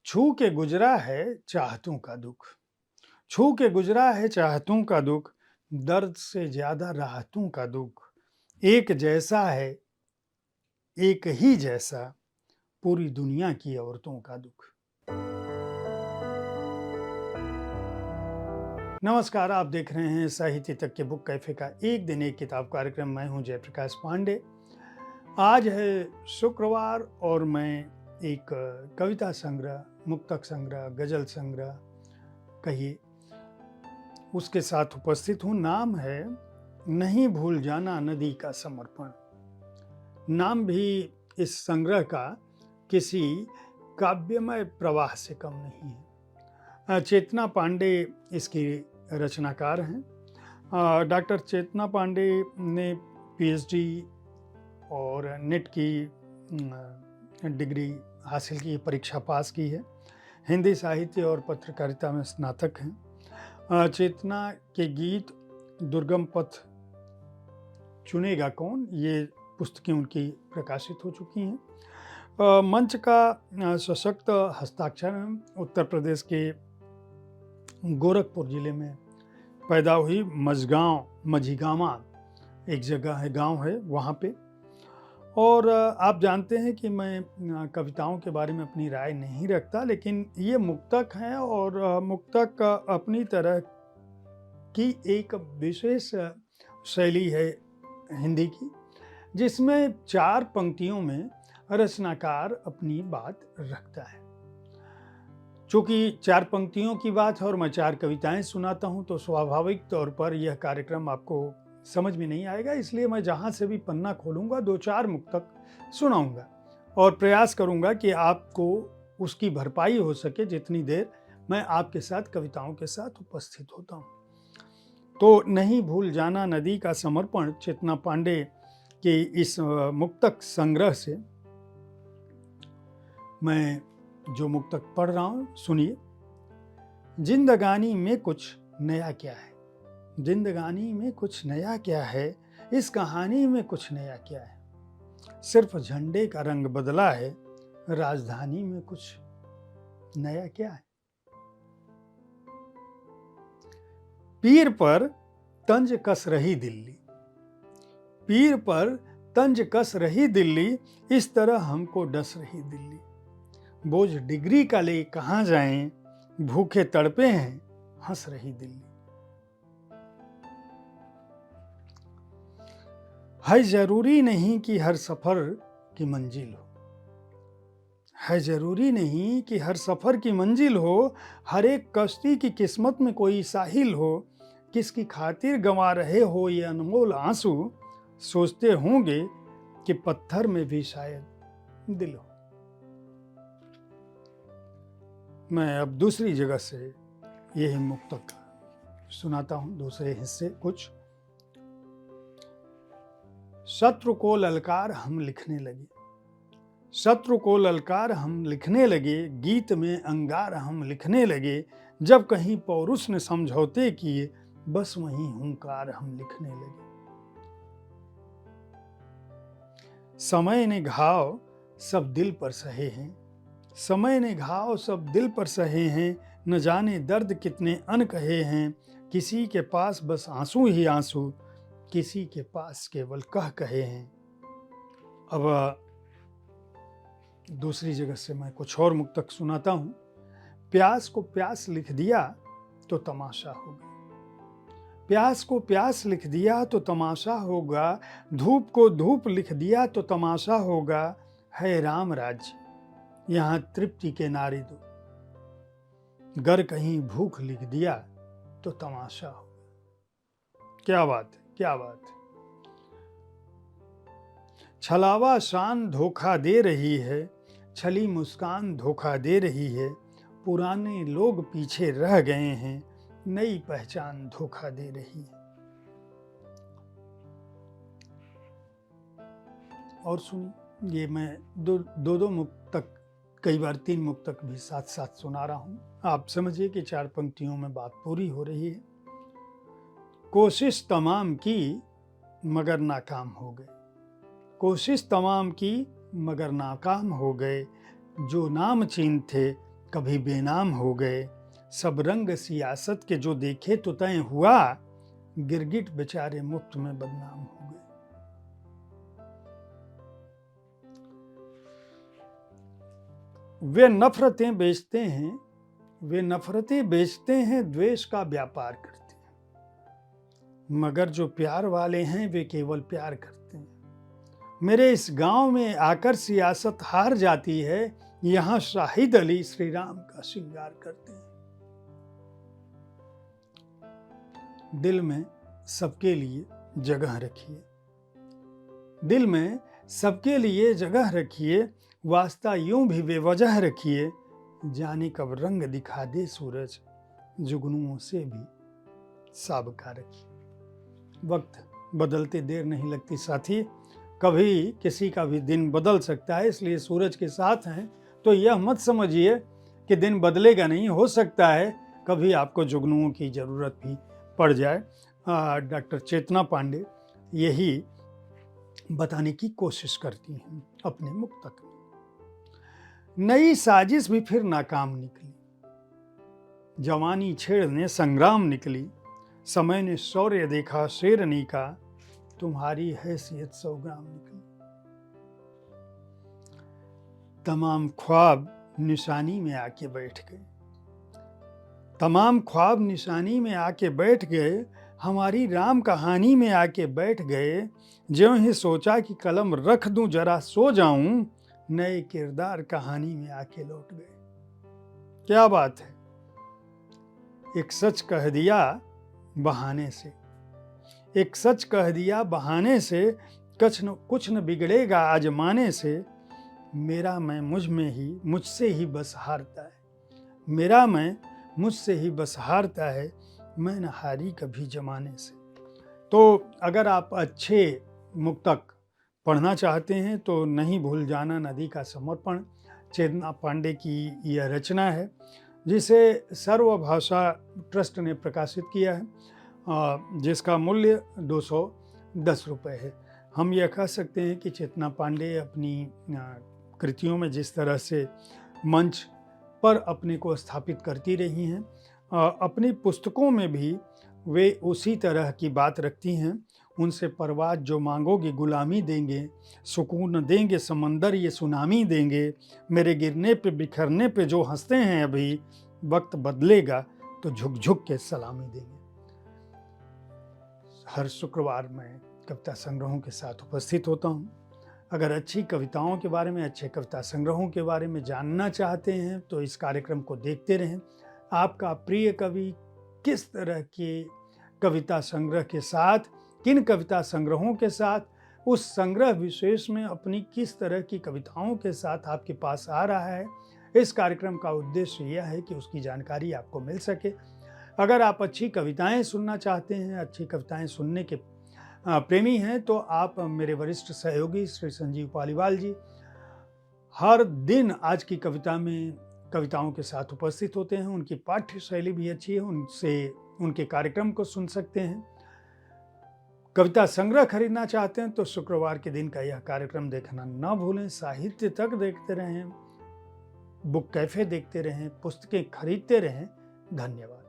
छू के गुजरा है चाहतों का दुख। छू के गुजरा है चाहतों का दुख, दर्द से ज्यादा राहतों का दुख। एक जैसा है, एक ही जैसा, पूरी दुनिया की औरतों का दुख। नमस्कार, आप देख रहे हैं साहित्य तक के बुक कैफे का एक दिन एक किताब कार्यक्रम। मैं हूं जयप्रकाश पांडे। आज है शुक्रवार और मैं एक कविता संग्रह, मुक्तक संग्रह, गजल संग्रह कहिए, उसके साथ उपस्थित हूँ। नाम है नहीं भूल जाना नदी का समर्पण। नाम भी इस संग्रह का किसी काव्यमय प्रवाह से कम नहीं है। चेतना पांडे इसकी रचनाकार हैं। डॉक्टर चेतना पांडे ने पीएचडी और नेट की डिग्री हासिल की, परीक्षा पास की है। हिंदी साहित्य और पत्रकारिता में स्नातक हैं। चेतना के गीत दुर्गम पथ, चुनेगा कौन, ये पुस्तकें उनकी प्रकाशित हो चुकी हैं। मंच का सशक्त हस्ताक्षर है। उत्तर प्रदेश के गोरखपुर जिले में पैदा हुई मझिगामा एक जगह है, गांव है वहाँ पे। और आप जानते हैं कि मैं कविताओं के बारे में अपनी राय नहीं रखता, लेकिन ये मुक्तक हैं और मुक्तक अपनी तरह की एक विशेष शैली है हिंदी की, जिसमें 4 पंक्तियों में रचनाकार अपनी बात रखता है। चूंकि 4 पंक्तियों की बात है और मैं 4 कविताएं सुनाता हूं, तो स्वाभाविक तौर पर यह कार्यक्रम आपको समझ में नहीं आएगा। इसलिए मैं जहां से भी पन्ना खोलूंगा 2-4 मुक्तक सुनाऊंगा और प्रयास करूंगा कि आपको उसकी भरपाई हो सके जितनी देर मैं आपके साथ कविताओं के साथ उपस्थित होता हूं। तो नहीं भूल जाना नदी का समर्पण चेतना पांडे के इस मुक्तक संग्रह से मैं जो मुक्तक पढ़ रहा हूं, सुनिए। जिंदगानी में कुछ नया क्या है, जिंदगानी में कुछ नया क्या है, इस कहानी में कुछ नया क्या है। सिर्फ झंडे का रंग बदला है, राजधानी में कुछ नया क्या है। पीर पर तंज कस रही दिल्ली, पीर पर तंज कस रही दिल्ली, इस तरह हमको डस रही दिल्ली। बोझ डिग्री का ले कहां जाएं, भूखे तड़पे हैं हंस रही दिल्ली। है जरूरी नहीं कि हर सफर की मंजिल हो, है जरूरी नहीं कि हर सफर की मंजिल हो, हर एक कश्ती की किस्मत में कोई साहिल हो। किसकी खातिर गंवा रहे हो ये अनमोल आंसू, सोचते होंगे कि पत्थर में भी शायद दिल हो। मैं अब दूसरी जगह से यही मुक्तक सुनाता हूं, दूसरे हिस्से कुछ। शत्रु को ललकार हम लिखने लगे, शत्रु को ललकार हम लिखने लगे, गीत में अंगार हम लिखने लगे। जब कहीं पौरुष ने समझौते किए, बस वहीं हुंकार हम लिखने लगे। समय ने घाव सब दिल पर सहे हैं, समय ने घाव सब दिल पर सहे हैं। न जाने दर्द कितने अनकहे हैं, किसी के पास बस आंसू ही आंसू, किसी के पास केवल कह कहे हैं। अब दूसरी जगह से मैं कुछ और मुक्तक सुनाता हूं। प्यास को प्यास लिख दिया तो तमाशा होगा, प्यास को प्यास लिख दिया तो तमाशा होगा। धूप को धूप लिख दिया तो तमाशा होगा। है राम राज्य यहाँ तृप्ति के नारी दो, गर कहीं भूख लिख दिया तो तमाशा होगा। क्या बात है, क्या बात है। छलावा शान धोखा दे रही है, छली मुस्कान धोखा दे रही है। पुराने लोग पीछे रह गए हैं, नई पहचान धोखा दे रही है। और सुनिए, ये मैं दो मुक्तक, कई बार 3 मुक्तक भी साथ साथ सुना रहा हूं। आप समझिए कि 4 पंक्तियों में बात पूरी हो रही है। कोशिश तमाम की मगर नाकाम हो गए, कोशिश तमाम की मगर नाकाम हो गए। जो नाम चीन थे कभी बेनाम हो गए। सब रंग सियासत के जो देखे तो तय हुआ, गिरगिट बेचारे मुफ्त में बदनाम हो गए। वे नफरतें बेचते हैं, द्वेष का व्यापार करते हैं, मगर जो प्यार वाले हैं वे केवल प्यार करते हैं। मेरे इस गांव में आकर सियासत हार जाती है, यहाँ शाहिद अली श्री राम का श्रृंगार करते हैं। दिल में सबके लिए जगह रखिए, दिल में सबके लिए जगह रखिए, वास्ता यूं भी बेवजह रखिए। जाने कब रंग दिखा दे सूरज, जुगनुओं से भी साबका रखिए। वक्त बदलते देर नहीं लगती साथी, कभी किसी का भी दिन बदल सकता है, इसलिए सूरज के साथ हैं तो यह मत समझिए कि दिन बदलेगा नहीं। हो सकता है कभी आपको जुगनुओं की ज़रूरत भी पड़ जाए। डॉक्टर चेतना पांडे यही बताने की कोशिश करती हैं अपने मुक्तक में। नई साजिश भी फिर नाकाम निकली, जवानी छेड़ने संग्राम निकली। समय ने शौर्य देखा शेरनी का, तुम्हारी हैसियत 100 ग्राम निकली। तमाम ख्वाब निशानी में आके बैठ गए, तमाम ख्वाब निशानी में आके बैठ गए। हमारी राम कहानी में आके बैठ गए। ज्यों ही सोचा कि कलम रख दूं जरा सो जाऊं, नए किरदार कहानी में आके लौट गए। क्या बात है। एक सच कह दिया बहाने से, एक सच कह दिया बहाने से, कुछ न बिगड़ेगा आजमाने से। मेरा मैं मुझसे ही बस हारता है, मेरा मैं मुझसे ही बस हारता है, मैं न हारी कभी जमाने से। तो अगर आप अच्छे मुक्तक पढ़ना चाहते हैं तो नहीं भूल जाना नदी का समर्पण, चेतना पांडे की यह रचना है जिसे सर्वभाषा ट्रस्ट ने प्रकाशित किया है, जिसका मूल्य 210 रुपये है। हम यह कह सकते हैं कि चेतना पांडे अपनी कृतियों में जिस तरह से मंच पर अपने को स्थापित करती रही हैं, अपनी पुस्तकों में भी वे उसी तरह की बात रखती हैं। उनसे परवाज़ जो मांगोगे गुलामी देंगे, सुकून देंगे समंदर ये सुनामी देंगे। मेरे गिरने पे बिखरने पे जो हंसते हैं अभी, वक्त बदलेगा तो झुक झुक के सलामी देंगे। हर शुक्रवार मैं कविता संग्रहों के साथ उपस्थित होता हूँ। अगर अच्छी कविताओं के बारे में, अच्छे कविता संग्रहों के बारे में जानना चाहते हैं तो इस कार्यक्रम को देखते रहें। आपका प्रिय कवि किस तरह के कविता संग्रह के साथ, किन कविता संग्रहों के साथ, उस संग्रह विशेष में अपनी किस तरह की कविताओं के साथ आपके पास आ रहा है, इस कार्यक्रम का उद्देश्य यह है कि उसकी जानकारी आपको मिल सके। अगर आप अच्छी कविताएं सुनना चाहते हैं, अच्छी कविताएं सुनने के प्रेमी हैं, तो आप मेरे वरिष्ठ सहयोगी श्री संजीव पालीवाल जी हर दिन आज की कविता में कविताओं के साथ उपस्थित होते हैं। उनकी पाठ्य शैली भी अच्छी है, उनसे उनके कार्यक्रम को सुन सकते हैं। कविता संग्रह खरीदना चाहते हैं तो शुक्रवार के दिन का यह कार्यक्रम देखना ना भूलें। साहित्य तक देखते रहें, बुक कैफे देखते रहें, पुस्तकें खरीदते रहें। धन्यवाद।